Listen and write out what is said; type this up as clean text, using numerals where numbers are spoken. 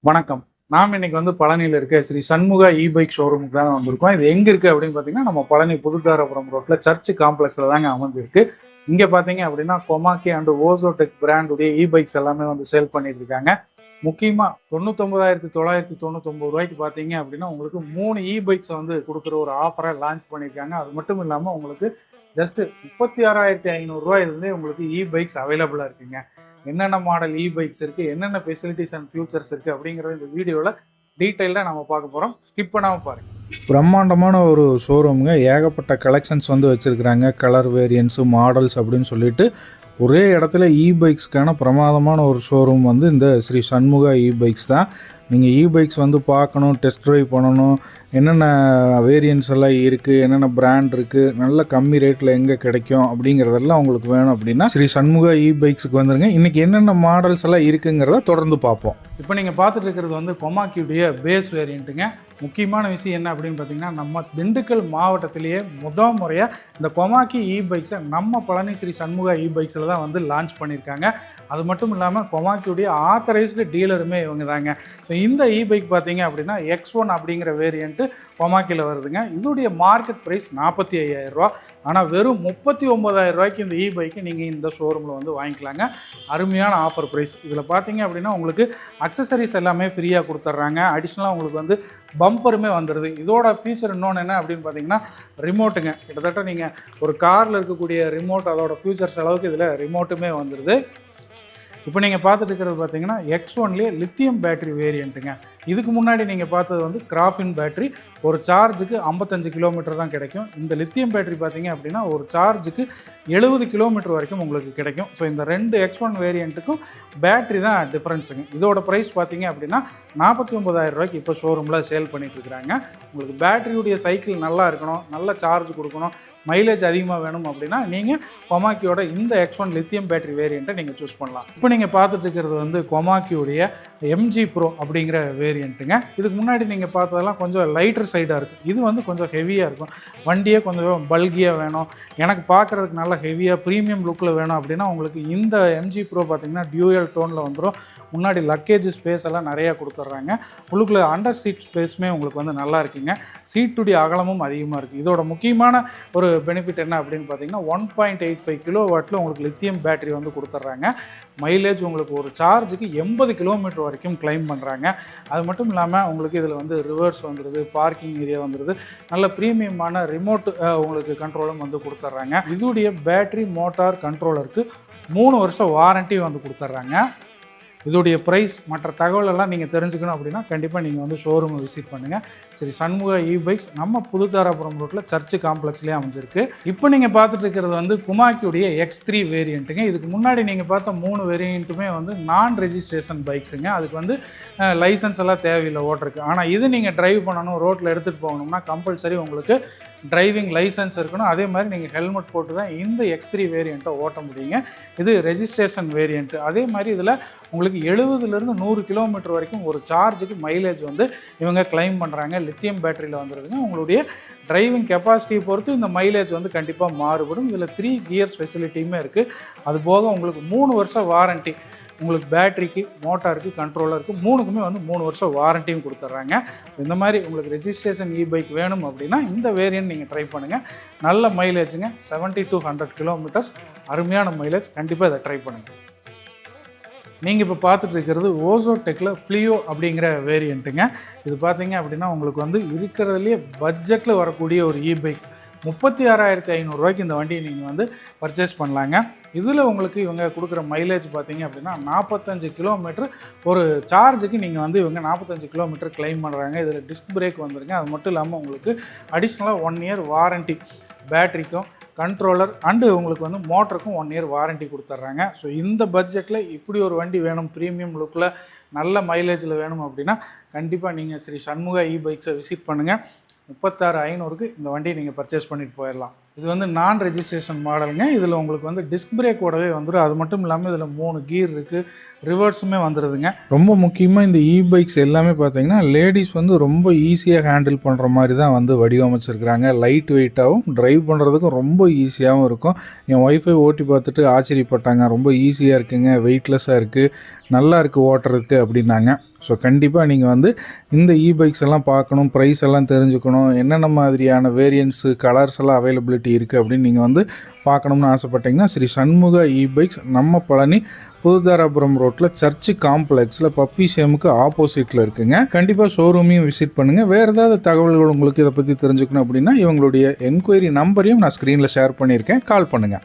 வணக்கம். நாம் இன்னைக்கு பழனியில் இருக்க ஸ்ரீ சண்முகா பைக் ஷோரூமுக்கு தான் வந்திருக்கோம். இது எங்க இருக்கு அப்படின்னு பார்த்தீங்கன்னா, நம்ம பழனி புதுத்தாரபுரம் ரோட்ல சர்ச் காம்ப்ளெக்ஸ்ல தாங்க அமைஞ்சிருக்கு. இங்க பார்த்தீங்க அப்படின்னா கொமாக்கி அண்ட் ஓசோடெக் பிராண்டுடைய பைக்ஸ் எல்லாமே சேல் பண்ணிட்டு இருக்காங்க. முக்கியமா 99,999 ரூபாய்க்கு பார்த்தீங்க அப்படின்னா உங்களுக்கு 3 பைக்ஸ் கொடுக்குற ஒரு ஆஃபரை லான்ச் பண்ணியிருக்காங்க. அது மட்டும் இல்லாமல் உங்களுக்கு ஜஸ்ட் 36,500 ரூபாயிலிருந்தே உங்களுக்கு பைக்ஸ் அவைலபிளாக இருக்குங்க. என்னென்ன மாடல் பைக்ஸ் இருக்குது, என்னென்ன ஃபெசிலிட்டிஸ் அண்ட் ஃபியூச்சர்ஸ் இருக்குது அப்படிங்கிறத இந்த வீடியோவில் டீட்டெயிலாக நம்ம பார்க்க போகிறோம். ஸ்கிப் பண்ணாமல் பாருங்கள். பிரம்மாண்டமான ஒரு ஷோரூமுங்க. ஏகப்பட்ட கலெக்ஷன்ஸ் வச்சுருக்குறாங்க. கலர் வேரியன்ஸு, மாடல்ஸ் அப்படின்னு சொல்லிட்டு ஒரே இடத்துல பைக்ஸ்க்கான பிரமாதமான ஒரு ஷோரூம் இந்த ஸ்ரீ சண்முகா பைக்ஸ் தான். நீங்கள் பைக்ஸ் பார்க்கணும், டெஸ்ட் ட்ரைவ் பண்ணணும், என்னென்ன வேரியன்ட்ஸ் எல்லாம் இருக்குது, என்னென்ன பிராண்ட் இருக்குது, நல்ல கம்மி ரேட்டில் எங்கே கிடைக்கும் அப்படிங்கிறதெல்லாம் உங்களுக்கு வேணும் அப்படின்னா ஸ்ரீ சண்முகா பைக்ஸுக்கு வந்துருங்க. இன்றைக்கி என்னென்ன மாடல்ஸ் எல்லாம் இருக்குங்கிறத தொடர்ந்து பார்ப்போம். இப்போ நீங்கள் பார்த்துட்டு இருக்கிறது கொமாக்கியுடைய பேஸ் வேரியண்ட்டுங்க. முக்கியமான விஷயம் என்ன அப்படின்னு பார்த்தீங்கன்னா, நம்ம திண்டுக்கல் மாவட்டத்திலேயே முறையாக இந்த கொமாக்கி பைக்ஸை நம்ம பழனி ஸ்ரீ சண்முகா பைக்ஸில் தான் லான்ச் பண்ணியிருக்காங்க. அது மட்டும் இல்லாமல் கொமாக்கியுடைய ஆத்தரைஸ்டு டீலருமே இவங்க தாங்க. ஸோ இந்த பைக் பார்த்தீங்க அப்படின்னா X1 அப்படிங்கிற வேரியண்ட்டு கொமாக்கியில் வருதுங்க. இதோடைய மார்க்கெட் ப்ரைஸ் 45,000 ரூபா. ஆனால் வெறும் 39,000 ரூபாய்க்கு இந்த பைக்கு நீங்கள் இந்த ஷோரூமில் வாங்கிக்கலாங்க. அருமையான ஆஃபர் ப்ரைஸ். இதில் பார்த்தீங்க அப்படின்னா உங்களுக்கு அக்சசரிஸ் எல்லாமே ஃப்ரீயாக கொடுத்துட்றாங்க. அடிஷ்னலாக உங்களுக்கு பம்பருமே வந்துடுது. இதோட ஃபீச்சர் இன்னொன்று என்ன அப்படின்னு பார்த்தீங்கன்னா, ரிமோட்டுங்க. கிட்டத்தட்ட நீங்கள் ஒரு காரில் இருக்கக்கூடிய ரிமோட் அதோட ஃபியூச்சர்ஸ் அளவுக்கு இதில் ரிமோட்டுமே வந்துடுது. இப்போ நீங்கள் பார்த்துட்டு இருக்கிறது பார்த்தீங்கன்னா X1லேயே லித்தியம் பேட்டரி வேரியண்ட்டுங்க. இதுக்கு முன்னாடி நீங்கள் பார்த்தது கிராஃபின் பேட்டரி. ஒரு சார்ஜுக்கு 55 கிலோமீட்டர் தான் கிடைக்கும். இந்த லித்தியம் பேட்டரி பார்த்தீங்க அப்படின்னா ஒரு சார்ஜுக்கு 70 கிலோமீட்டர் வரைக்கும் உங்களுக்கு கிடைக்கும். ஸோ இந்த ரெண்டு X1 வேரியண்ட்டுக்கும் பேட்டரி தான் டிஃப்ரென்ஸுங்க. இதோட ப்ரைஸ் பார்த்தீங்க அப்படின்னா 49,000 ரூபாய்க்கு இப்போ ஷோரூமில் சேல் பண்ணிட்டு இருக்கிறாங்க. உங்களுக்கு பேட்டரியுடைய சைக்கிள் நல்லா இருக்கணும், நல்ல சார்ஜ் கொடுக்கணும், மைலேஜ் அதிகமாக வேணும் அப்படின்னா நீங்கள் கொமாக்கியோட இந்த X1 லித்தியம் பேட்டரி வேரியண்ட்டை நீங்கள் சூஸ் பண்ணலாம். இப்போ நீங்கள் பார்த்துட்டு இருக்கிறது கொமாக்கியுடைய MG Pro அப்படிங்கிற வேரியண்ட்டுங்க. இதுக்கு முன்னாடி நீங்கள் பார்த்ததெல்லாம் கொஞ்சம் லைட்டர் சைடாக இருக்கும். இது கொஞ்சம் ஹெவியாக இருக்கும். வண்டியே கொஞ்சம் பல்கியாக வேணும், எனக்கு பார்க்குறதுக்கு நல்லா ஹெவியாக ப்ரீமியம் லுக்கில் வேணும் அப்படின்னா உங்களுக்கு இந்த MG Pro பார்த்தீங்கன்னா டியூயல் டோனில் வந்துடும். முன்னாடி லக்கேஜ் ஸ்பேஸ் எல்லாம் நிறையா கொடுத்துட்றாங்க. உள்ளுக்குள்ள அண்டர் சீட் ஸ்பேஸுமே உங்களுக்கு நல்லா இருக்குங்க. சீட்டுடைய அகலமும் அதிகமாக இருக்குது. இதோட முக்கியமான ஒரு பெனிஃபிட் என்ன அப்படின்னு பார்த்தீங்கன்னா 1.85 கிலோவாட்டில் உங்களுக்கு லித்தியம் பேட்டரி கொடுத்துட்றாங்க. மைலேஜ் உங்களுக்கு ஒரு சார்ஜுக்கு 80 கிலோமீட்டர் வரைக்கும் கிளைம் பண்ணுறாங்க. அது மட்டும் இல்லாமல் உங்களுக்கு இதில் ரிவர்ஸ் வந்துடுது, பார்க்கிங் ஏரியா வந்துடுது, நல்ல ப்ரீமியமான ரிமோட் உங்களுக்கு கண்ட்ரோலும் கொடுத்துட்றாங்க. இதோடைய பேட்டரி மோட்டார் கண்ட்ரோலருக்கு 3 வருஷம் வாரண்ட்டி கொடுத்துட்றாங்க. இதோடைய ப்ரைஸ் மற்ற தகவலெல்லாம் நீங்கள் தெரிஞ்சுக்கணும் அப்படின்னா கண்டிப்பாக நீங்கள் ஷோரூமை விசிட் பண்ணுங்கள். சரி, சண்முகா பைக்ஸ் நம்ம புதுத்தாரபுரம் ரோட்டில் சர்ச் காம்ப்ளெக்ஸ்லேயே அமைஞ்சிருக்கு. இப்போ நீங்கள் பார்த்துட்டு இருக்கிறது கொமாக்கியுடைய X3 வேரியண்ட்டுங்க. இதுக்கு முன்னாடி நீங்கள் பார்த்த 3 வேரியண்ட்டுமே நான் ரெஜிஸ்ட்ரேஷன் பைக்ஸுங்க. அதுக்கு லைசன்ஸ் எல்லாம் தேவையில்லை ஓட்டுறதுக்கு. ஆனால் இது நீங்கள் டிரைவ் பண்ணணும், ரோட்டில் எடுத்துகிட்டு போகணும்னா கம்பல்சரி உங்களுக்கு டிரைவிங் லைசன்ஸ் இருக்கணும். அதே மாதிரி நீங்கள் ஹெல்மெட் போட்டு தான் இந்த X3 வேரியண்ட்டை ஓட்ட முடியுங்க. இது ரெஜிஸ்ட்ரேஷன் வேரியண்ட்டு. அதே மாதிரி இதில் உங்களுக்கு 70லேருந்து 100 கிலோமீட்டர் வரைக்கும் ஒரு சார்ஜுக்கு மைலேஜ் இவங்க கிளைம் பண்ணுறாங்க. லித்தியம் பேட்டரியில் வந்துடுதுங்க. உங்களுடைய டிரைவிங் கெப்பாசிட்டியை பொறுத்து இந்த மைலேஜ் கண்டிப்பாக மாறுபடும். இதில் 3 கியர்ஸ் ஃபெசிலிட்டியுமே இருக்குது. அது போக உங்களுக்கு 3 வருஷம் வாரண்ட்டி, உங்களுக்கு பேட்டரிக்கு, மோட்டாருக்கு, கண்ட்ரோலருக்கு 3க்குமே 3 வருஷம் வாரண்ட்டியும் கொடுத்துட்றாங்க. இந்த மாதிரி உங்களுக்கு ரெஜிஸ்ட்ரேஷன் பைக் வேணும் அப்படின்னா இந்த வேரியன்ட் நீங்கள் ட்ரை பண்ணுங்கள். நல்ல மைலேஜுங்க, 70 to 100 கிலோமீட்டர்ஸ், அருமையான மைலேஜ். கண்டிப்பாக இதை ட்ரை பண்ணுங்கள். நீங்கள் இப்போ பார்த்துட்டு இருக்கிறது ஓசோடெக்கில் ஃப்ளியோ அப்படிங்கிற வேரியண்ட்டுங்க. இது பார்த்தீங்க அப்படின்னா உங்களுக்கு இருக்கிறதுலேயே பட்ஜெட்டில் வரக்கூடிய ஒரு பைக். 36,500 ரூபாய்க்கு இந்த வண்டியை நீங்கள் பர்ச்சேஸ் பண்ணலாங்க. இதில் உங்களுக்கு இவங்க கொடுக்குற மைலேஜ் பார்த்தீங்க அப்படின்னா 45 கிலோமீட்டர் ஒரு சார்ஜுக்கு நீங்கள் இவங்க 45 கிலோமீட்டர் கிளைம் பண்ணுறாங்க. இதில் டிஸ்க் பிரேக் வந்துருங்க. அது மட்டும் இல்லாமல் உங்களுக்கு அடிஷ்னலாக 1 இயர் வாரண்ட்டி பேட்டரிக்கும், கண்ட்ரோலர் அண்டு உங்களுக்கு மோட்டருக்கும் 1 இயர் வாரண்ட்டி கொடுத்துட்றாங்க. ஸோ இந்த பட்ஜெட்டில் இப்படி ஒரு வண்டி வேணும், ப்ரீமியம் லுக்கில் நல்ல மைலேஜில் வேணும் அப்படின்னா கண்டிப்பாக நீங்கள் ஸ்ரீ சண்முகா பைக்ஸை விசிட் பண்ணுங்கள். 36,500க்கு இந்த வண்டியை நீங்கள் பர்ச்சேஸ் பண்ணிட்டு போயிடலாம். இது வந்து நான் ரெஜிஸ்ட்ரேஷன் மாடலுங்க. இதில் உங்களுக்கு வந்து டிஸ்க் பிரேக்கோடவே வந்துடும். அது மட்டும் இல்லாமல் இதில் 3 கீர் இருக்குது, ரிவர்ஸுமே வந்துடுதுங்க. ரொம்ப முக்கியமாக இந்த பைக்ஸ் எல்லாமே பார்த்தீங்கன்னா லேடிஸ் வந்து ரொம்ப ஈஸியாக ஹேண்டில் பண்ணுற மாதிரி தான் வந்து வடிவமைச்சிருக்கிறாங்க. லைட் வெயிட்டாகவும் ட்ரைவ் பண்ணுறதுக்கும் ரொம்ப ஈஸியாகவும் இருக்கும். என் ஒய்ஃபை ஓட்டி பார்த்துட்டு ஆச்சரியப்பட்டாங்க. ரொம்ப ஈஸியாக இருக்குங்க, வெயிட்லெஸ்ஸாக இருக்குது, நல்லா இருக்குது ஓட்டுறதுக்கு அப்படின்னாங்க. ஸோ கண்டிப்பாக நீங்கள் வந்து இந்த பைக்ஸ் எல்லாம் பார்க்கணும், ப்ரைஸ் எல்லாம் தெரிஞ்சுக்கணும், என்னென்ன மாதிரியான வேரியன்ட்ஸு கலர்ஸ் எல்லாம் அவைலபிலிட்டி இருக்குது அப்படின்னு நீங்கள் வந்து பார்க்கணும்னு ஆசைப்பட்டீங்கன்னா ஸ்ரீ சண்முகா பைக்ஸ் நம்ம பழனி புதுதாராபுரம் ரோட்டில் சர்ச்சு காம்ப்ளெக்ஸில் பப்பி சேமுக்கு ஆப்போசிட்டில் இருக்குங்க. கண்டிப்பாக ஷோரூமையும் விசிட் பண்ணுங்கள். வேறு ஏதாவது தகவல்கள் உங்களுக்கு இதை பற்றி தெரிஞ்சுக்கணும் அப்படின்னா இவங்களுடைய என்கொயரி நம்பரையும் நான் ஸ்க்ரீனில் ஷேர் பண்ணியிருக்கேன், கால் பண்ணுங்கள்.